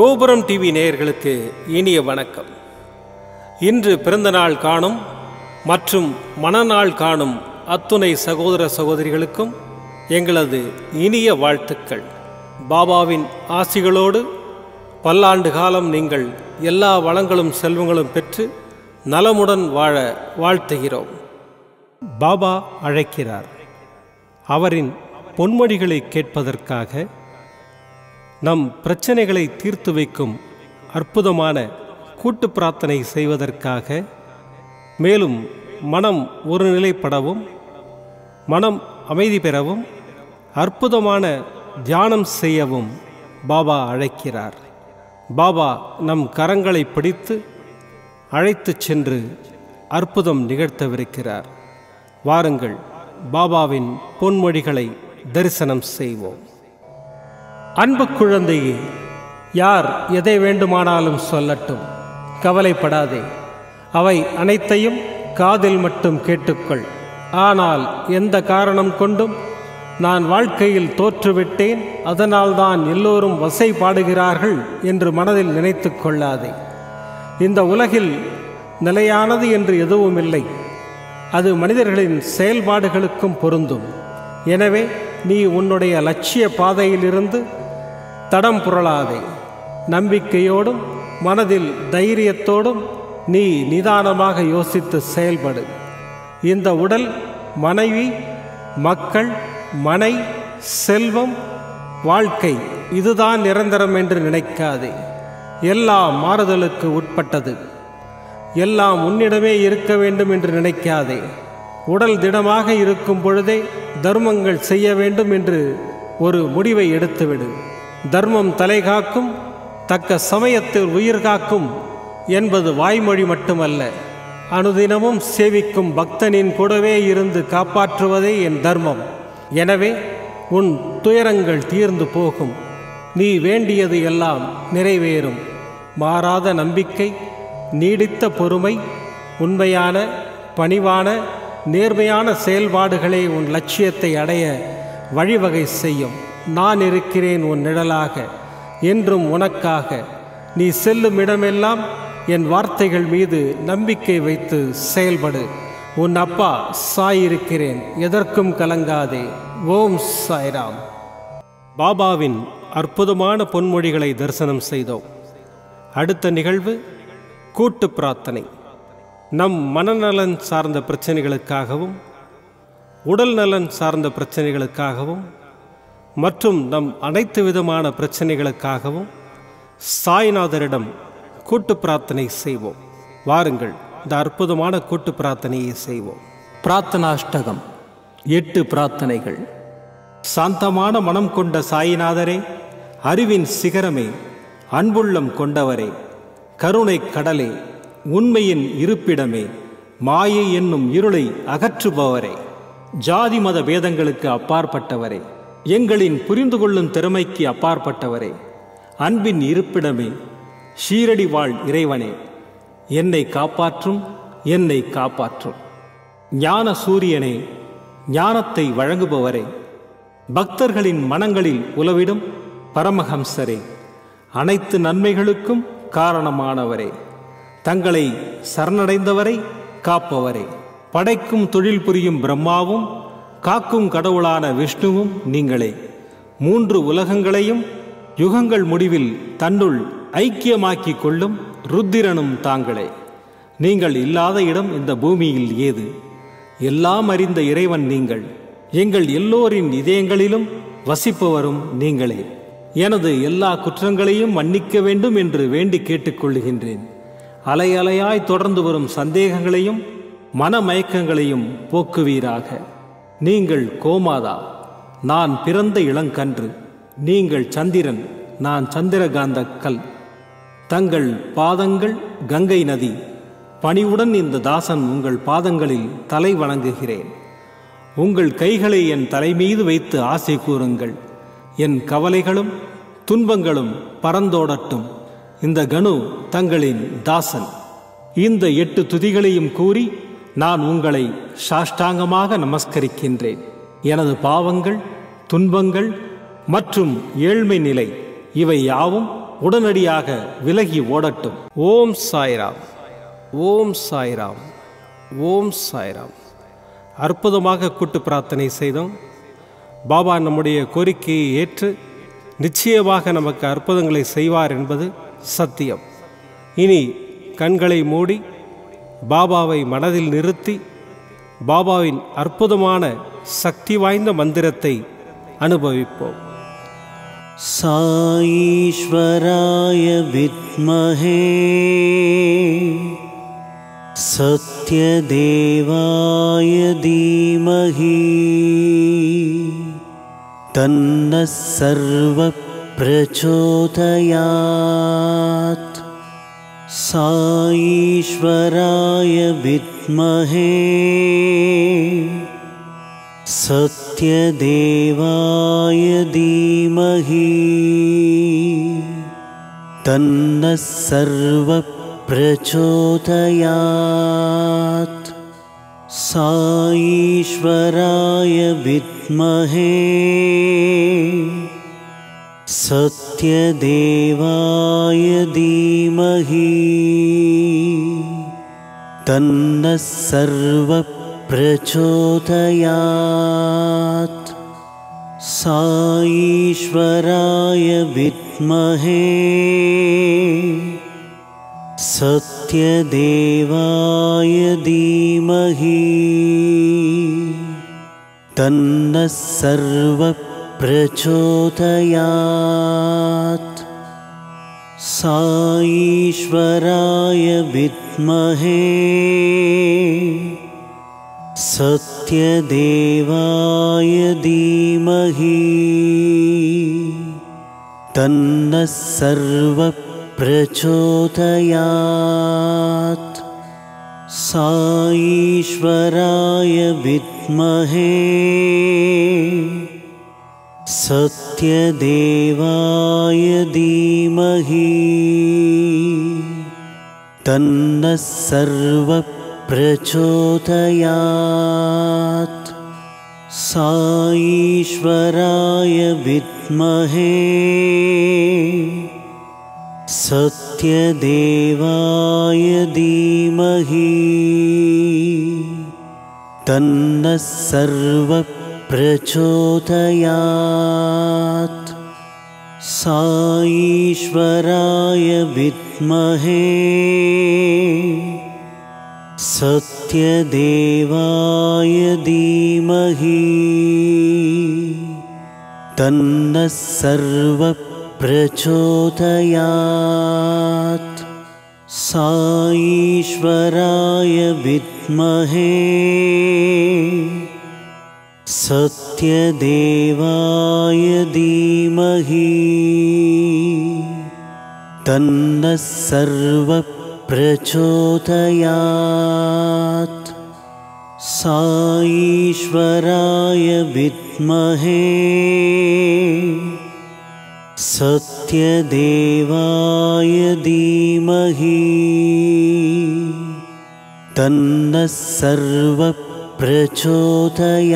கோபுரம் டிவி நேயர்களுக்கு இனிய வணக்கம். இன்று பிறந்தநாள் காணும் மற்றும் மணநாள் காணும் அத்துணை சகோதர சகோதரிகளுக்கும் எங்களது இனிய வாழ்த்துக்கள். பாபாவின் ஆசிகளோடு பல்லாண்டு காலம் நீங்கள் எல்லா வளங்களும் செல்வங்களும் பெற்று நலமுடன் வாழ வாழ்த்துகிறோம். பாபா அழைக்கிறார். அவரின் பொன்மொழிகளை கேட்பதற்காக, நம் பிரச்சனைகளை தீர்த்து வைக்கும் அற்புதமான கூட்டு பிரார்த்தனை செய்வதற்காக, மேலும் மனம் ஒருநிலைப்படவும் மனம் அமைதி பெறவும் அற்புதமான தியானம் செய்யவும் பாபா அழைக்கிறார். பாபா நம் கரங்களை பிடித்து அழைத்துச் சென்று அற்புதம் நிகழ்த்தவிருக்கிறார். வாருங்கள், பாபாவின் பொன்மொழிகளை தரிசனம் செய்வோம். அன்பு குழந்தையே, யார் எதை வேண்டுமானாலும் சொல்லட்டும், கவலைப்படாதே. அவை அனைத்தையும் காதில் மட்டும் கேட்டுக்கொள். ஆனால் எந்த காரணம் கொண்டும் நான் வாழ்க்கையில் தோற்றுவிட்டேன், அதனால்தான் எல்லோரும் வசை பாடுகிறார்கள் என்று மனதில் நினைத்து கொள்ளாதே. இந்த உலகில் நிலையானது என்று எதுவும் இல்லை. அது மனிதர்களின் செயல்பாடுகளுக்கும் பொருந்தும். எனவே நீ உன்னுடைய லட்சிய பாதையிலிருந்து தடம் புரளாதே. நம்பிக்கையோடும் மனதில் தைரியத்தோடும் நீ நிதானமாக யோசித்து செயல்படு. இந்த உடல், மனைவி, மக்கள், மனை, செல்வம், வாழ்க்கை இதுதான் நிரந்தரம் என்று நினைக்காதே. எல்லாம் மாறுதலுக்கு உட்பட்டது. எல்லாம் உன்னிடமே இருக்க வேண்டும் என்று நினைக்காதே. உடல் திடமாக இருக்கும் பொழுதே தர்மங்கள் செய்ய வேண்டும் என்று ஒரு முடிவை எடுத்துவிடு. தர்மம் தலை காக்கும், தக்க சமயத்தில் உயிர் காக்கும் என்பது வாய்மொழி மட்டுமல்ல. அனுதினமும் சேவிக்கும் பக்தனின் கூடவே இருந்து காப்பாற்றுவதே என் தர்மம். எனவே உன் துயரங்கள் தீர்ந்து போகும். நீ வேண்டியது எல்லாம் நிறைவேறும். மாறாத நம்பிக்கை, நீடித்த பொறுமை, உண்மையான பணிவான நேர்மையான செயல்பாடுகளே உன் லட்சியத்தை அடைய வழிவகை செய்யும். நான் இருக்கிறேன் உன் நிழலாக, என்றும் உனக்காக. நீ செல்லும் இடமெல்லாம் என் வார்த்தைகள் மீது நம்பிக்கை வைத்து செயல்படு. உன் அப்பா சாய் இருக்கிறேன், எதற்கும் கலங்காதே. ஓம் சாய்ராம். பாபாவின் அற்புதமான பொன்மொழிகளை தரிசனம் செய்தோம். அடுத்த நிகழ்வு கூட்டு பிரார்த்தனை. நம் மனநலன் சார்ந்த பிரச்சனைகளுக்காகவும், உடல் நலன் சார்ந்த பிரச்சனைகளுக்காகவும் மற்றும் நம் அனைத்து விதமான பிரச்சனைகளுக்காகவும் சாய்நாதரிடம் கூட்டு பிரார்த்தனை செய்வோம். வாருங்கள், இந்த அற்புதமான கூட்டு பிரார்த்தனையை செய்வோம். பிரார்த்தனாஷ்டகம். 8 பிரார்த்தனைகள். சாந்தமான மனம் கொண்ட சாய்நாதரே, அறிவின் சிகரமே, அன்புள்ளம் கொண்டவரே, கருணை கடலே, உண்மையின் இருப்பிடமே, மாயை என்னும் இருளை அகற்றுபவரே, ஜாதி மத பேதங்களுக்கு அப்பாற்பட்டவரே, எங்களின் புரிந்து கொள்ளும் திறமைக்கு அப்பாற்பட்டவரே, அன்பின் இருப்பிடமே, ஷீரடி வாழ் இறைவனே, என்னை காப்பாற்றும், என்னை காப்பாற்றும். ஞான சூரியனே, ஞானத்தை வழங்குபவரே, பக்தர்களின் மனங்களில் உலவிடும் பரமஹம்சரே, அனைத்து நன்மைகளுக்கும் காரணமானவரே, தங்களை சரணடைந்தவரை காப்பவரே, படைக்கும் தொழில் புரியும் பிரம்மாவும் காக்கும் கடவுளான விஷ்ணுவும் நீங்களே. 3 உலகங்களையும் யுகங்கள் முடிவில் தன்னுள் ஐக்கியமாக்கிக் கொள்ளும் ருத்திரனும் தாங்களே. நீங்கள் இல்லாத இடம் இந்த பூமியில் ஏது? எல்லாம் அறிந்த இறைவன் நீங்கள். எங்கள் எல்லோரின் இதயங்களிலும் வசிப்பவரும் நீங்களே. எனது எல்லா குற்றங்களையும் மன்னிக்க வேண்டும் என்று வேண்டி கேட்டுக்கொள்ளுகின்றேன். அலை அலையாய் தொடர்ந்து வரும் சந்தேகங்களையும் மனமயக்கங்களையும் போக்குவீராக. நீங்கள் கோமாதா, நான் பிறந்த இளங்கன்று. நீங்கள் சந்திரன், நான் சந்திரகாந்த கல். தங்கள் பாதங்கள் கங்கை நதி. பணிவுடன் இந்த தாசன் உங்கள் பாதங்களில் தலை வணங்குகிறேன். உங்கள் கைகளை என் தலைமீது வைத்து ஆசை கூறுங்கள். என் கவலைகளும் துன்பங்களும் பறந்தோடட்டும். இந்த கணு தங்களின் தாசன். இந்த 8 துதிகளையும் கூறி நான் உங்களை சாஷ்டாங்கமாக நமஸ்கரிக்கின்றேன். எனது பாவங்கள், துன்பங்கள் மற்றும் ஏழ்மை நிலை இவை யாவும் உடனடியாக விலகி ஓடட்டும். ஓம் சாய்ராம், ஓம் சாய்ராம், ஓம் சாய்ராம். அற்புதமாக கூட்டு பிரார்த்தனை செய்தோம். பாபா நம்முடைய கோரிக்கையை ஏற்று நிச்சயமாக நமக்கு அற்புதங்களை செய்வார் என்பது சத்தியம். இனி கண்களை மூடி பாபாவை மனதில் நிறுத்தி பாபாவின் அற்புதமான சக்தி வாய்ந்த மந்திரத்தை அனுபவிப்போம். சாயீஸ்வராய வித்மஹே சத்யதேவாய தீமஹி தன்னः சர்வ பிரச்சோதயாத். சாயீஸ்வராய வித்மஹே சத்யதேவாய தீமஹி தன்னः சர்வ பிரச்சோதயாத். சாயீஸ்வராய வித்மஹே சத்யதேவாய தீமஹி தன்னः சர்வ பிரச்சோதயாத். சாயீஸ்வராய வித்மஹே சத்யதேவாய தீமஹி தன்னः சர்வ பிரச்சோதயாத். சாயீஸ்வராய வித்மஹே சத்யதேவாய தீமஹி தன்னः சர்வ பிரச்சோதயாத். சாயீஸ்வராய வித்மஹே சத்யதேவாய தீமஹி தன்னः சர்வ பிரச்சோதயாத். சாயீஸ்வராய வித்மஹே சத்யதேவாய தீமஹி தன்னः சர்வ பிரச்சோதயாத். சாயீஸ்வராய வித்மஹே சத்யதேவாய தீமஹி தன்னः சர்வ பிரச்சோதயாத். சாயீஸ்வராய வித்மஹே சத்யதேவாய தீமஹி தன்னः சர்வ பிரச்சோதயாத். சாயீஸ்வராய வித்மஹே சத்யதேவாய தீமஹி தன்னः சர்வ பிரச்சோதயாத்.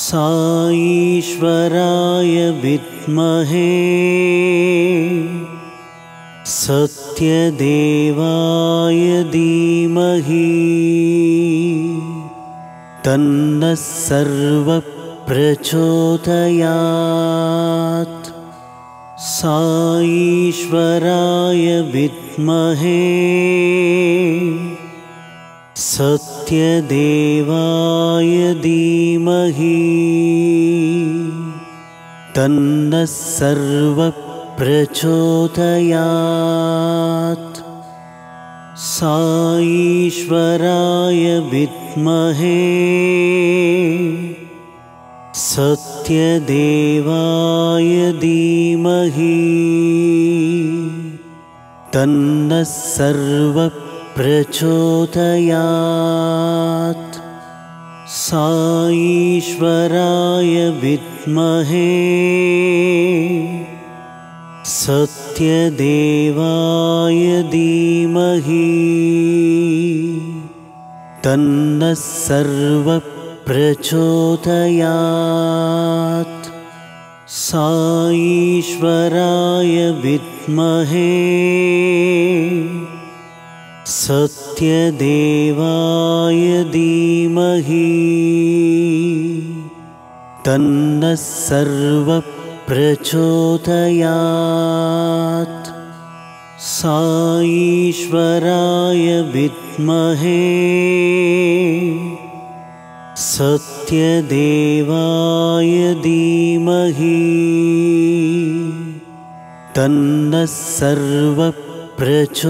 சாயீஸ்வராய வித்மஹே சத்யதேவாய தீமஹி தன்னः சர்வ பிரச்சோதயாத். சாயீஸ்வராய வித்மஹே சத்யதேவாய தீமஹி தன்னः சர்வ பிரச்சோதயாத். சாயீஸ்வராய வித்மஹே சத்யதேவாய தீமஹி தன்னः சர்வ பிரச்சோதயாத். சாயீஸ்வராய வித்மஹே சத்யதேவாய தீமஹி தன்னः சர்வ பிரச்சோதயாத். साईश्वराय विद्महे सत्यदेवाय धीमहि तन्नः सर्वः प्रचोदयात्। साईश्वराय विद्महे सत्यदेवाय धीमहि तन्नः सर्वः प्रचोदयात्।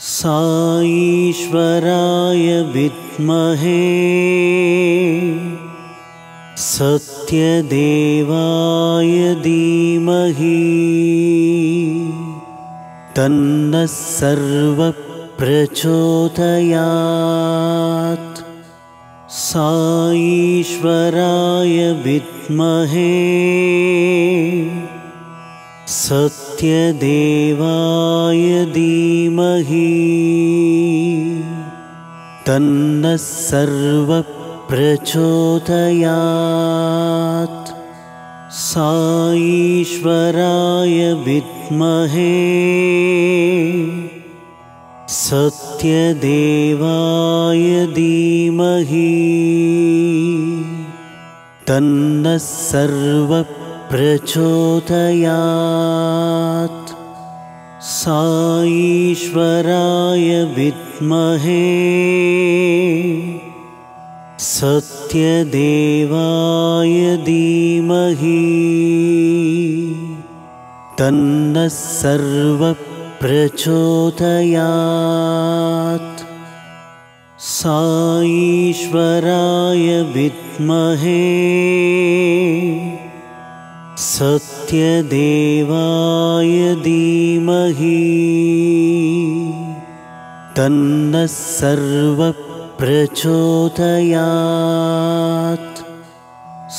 साईश्वराय विद्महे सत्यदेवाय धीमहि तन्नः सर्वः प्रचोदयात्। साईश्वराय विद्महे सत्यदेवाय धीमहि तन्नः सर्वः प्रचोदयात्। साईश्वराय विद्महे सत्यदेवाय धीमहि तन्नः सर्वः प्रचोदयात्। साईश्वराय विद्महे सत्यदेवाय धीमहि तन्नः सर्वः प्रचोदयात्। साईश्वराय विद्महे सत्यदेवाय धीमहि तन्नः सर्वः प्रचोदयात्।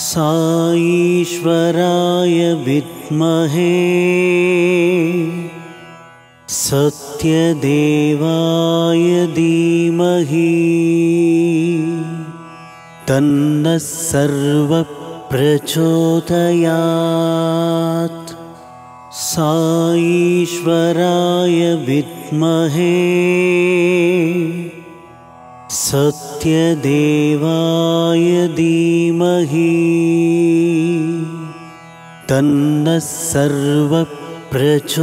साईश्वराय विद्महे सत्यदेवाय धीमहि तन्नः सर्वः प्रचोदयात्। साईश्वराय विद्महे सत्यदेवाय धीमहि तन्नः सर्वः प्रचोदयात्।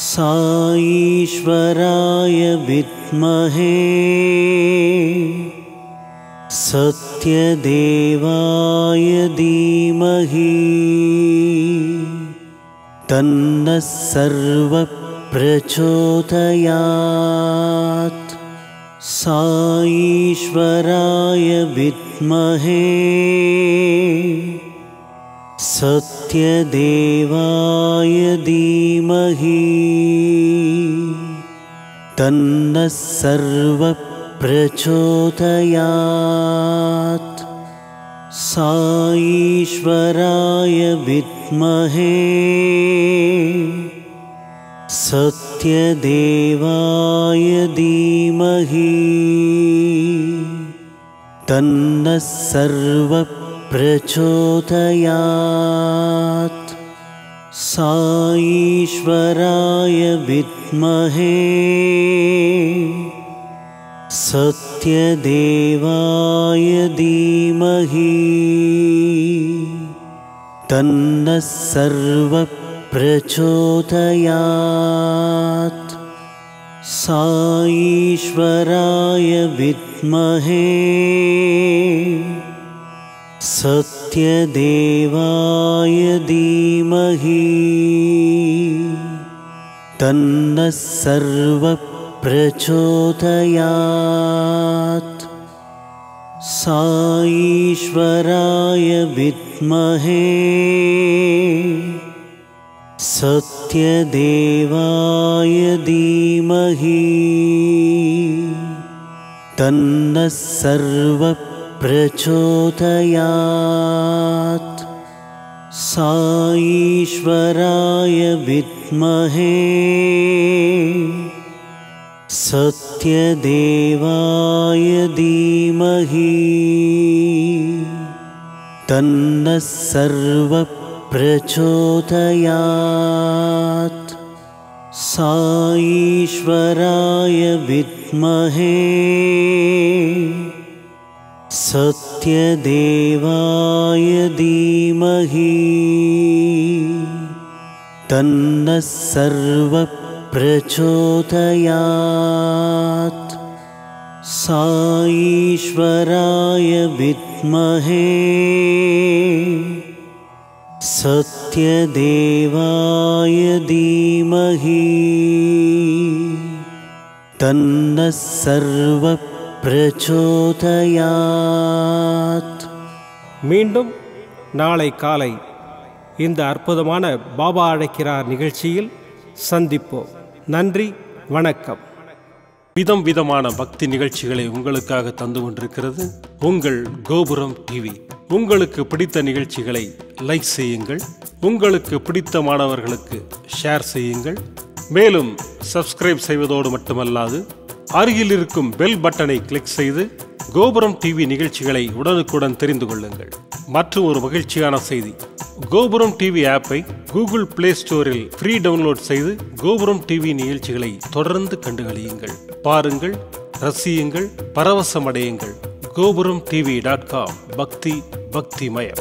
साईश्वराय विद्महे सत्यदेवाय धीमहि तन्नः सर्वः प्रचोदयात्। साईश्वराय विद्महे सत्यदेवाय धीमहि तन्नः सर्वः प्रचोदयात्। साईश्वराय विद्महे सत्यदेवाय धीमहि तन्नः सर्वः प्रचोदयात्। साईश्वराय विद्महे सत्यदेवाय धीमहि तन्नः सर्वः प्रचोदयात्। साईश्वराय विद्महे सत्यदेवाय धीमहि तन्नः सर्वः प्रचोदयात्। साईश्वराय विद्महे सत्यदेवाय धीमहि तन्नः सर्वः प्रचोदयात्। साईश्वराय विद्महे सत्यदेवाय धीमहि तन्नः सर्वः प्रचोदयात्। साईश्वराय विद्महे सत्यदेवाय धीमहि तन्नः सर्वः प्रचोदयात्। साईश्वराय विद्महे सत्यदेवाय धीमहि तन्नः सर्वः प्रचोदयात्। மீண்டும் நாளை காலை இந்த அற்புதமான பாபா அழைக்கிறார் நிகழ்ச்சியில் சந்திப்போம். நன்றி, வணக்கம். விதம் விதமான பக்தி நிகழ்ச்சிகளை உங்களுக்காக தந்து கொண்டிருக்கிறது உங்கள் கோபுரம் டிவி. உங்களுக்கு பிடித்த நிகழ்ச்சிகளை லைக் செய்யுங்கள், உங்களுக்கு பிடித்த மாணவர்களுக்கு ஷேர் செய்யுங்கள். மேலும் சப்ஸ்கிரைப் செய்வதோடு மட்டுமல்லாது அருகில் இருக்கும் பெல் பட்டனை கிளிக் செய்து கோபுரம் டிவி நிகழ்ச்சிகளை உடனுக்குடன் தெரிந்து கொள்ளுங்கள். மற்றும் ஒரு மகிழ்ச்சியான செய்தி, கோபுரம் டிவி ஆப்பை கூகுள் பிளே ஸ்டோரில் ஃப்ரீ டவுன்லோட் செய்து கோபுரம் டிவி நிகழ்ச்சிகளை தொடர்ந்து கண்டுகளியுங்கள், பாருங்கள், ரசியுங்கள், பரவசமடையுங்கள். gopuramtv.com பக்தி பக்திமயம்.